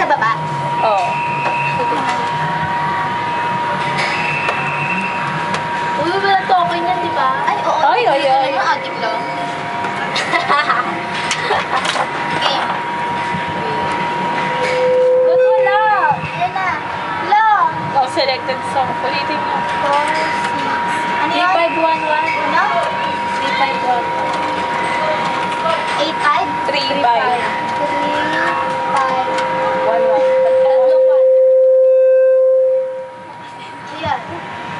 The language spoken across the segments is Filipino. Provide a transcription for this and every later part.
sa baba? Oo. Uy, wala token yan, di ba? Ay, oo. Ay. Adik lang. Okay. Ba't wala? Yan na. Hello. Oh, selected song. Ulitin mo. 4, 6. Ano yun? 3511. Ano? 3511. 8, 5? 3, 5. 3, 5. 11. Ayan.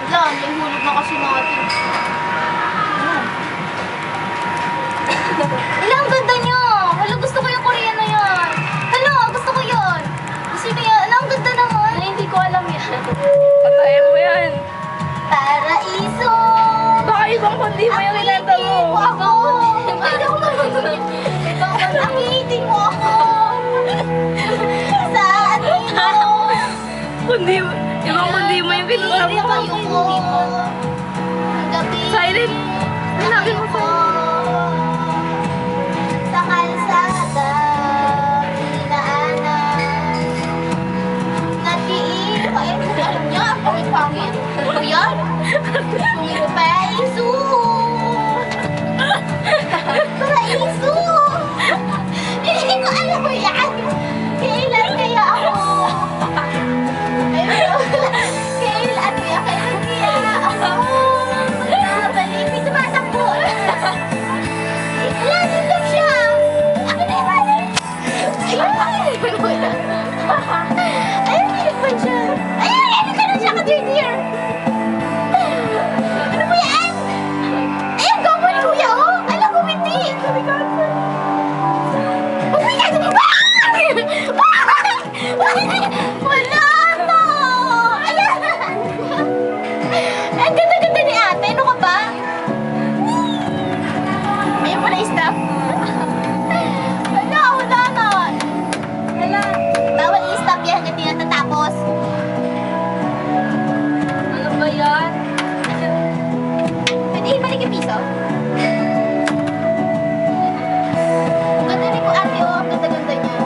Wala, may hulog na kasi natin. Ayan. Wala, ang ganda niyo. Wala, gusto ko yung Korean na yan. Hala, gusto ko yun. Sino yan? Ala, ang ganda naman. Ay, hindi ko alam yan. Patayin mo yan. Paraiso. Baka ibang kundi mo yung kinanta mo. Ako. Hindi ako marunong. Akitin mo ako. Saan mo? Kundi mo. Ibang kundi mo yung kinanta mo. Ayoko. Ang gabi. Silent. Sinabi mo ko. Sa kalsada, dinaanan. Natiipa. Eh, alam niya, ang pangit-pangit. Ano yan? Paraiso. Paraiso. Hindi ko alam mo yan. Kailan kaya ako? Kailan kaya ako? Balipin, tumatakbo. Lagi lang siya. Akin na ibanin. Ayun, nilagpan siya. Ayun, ano ka na siya ka-dear. Ano mo yan? Ayun, gawin kuya, oh. Alam ko, hindi. Umiyak na ba? Wala na. Ayan. Ang ganda-ganda ni ate. Ano ka ba? Ayun pala yung staff. Wala na. Wala. Bawal i-stop yan hanggang di natatapos. Ano ba yan? Pwede ibalik yung piso? Ang ganda rin ko ate, oh. Ang ganda-ganda niya.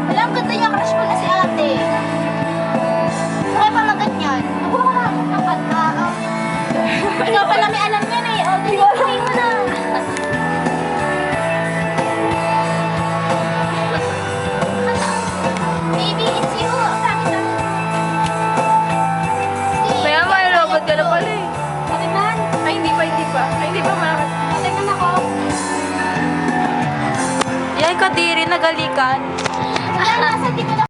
Wala, ang ganda niya. Crush ko na si ate. Kaya pa maganyan. Wow, ang ganda. Ikaw pala may alam yan eh. O, dali mo na. Baby, it's you. Sabi sa Kaya may robot ka na pala eh. Tingnan. Ay, hindi pa. Ay, hindi pa malakas. Tingnan ako. Yan, kadiri, nagalikan. Ayan, nasa di ko na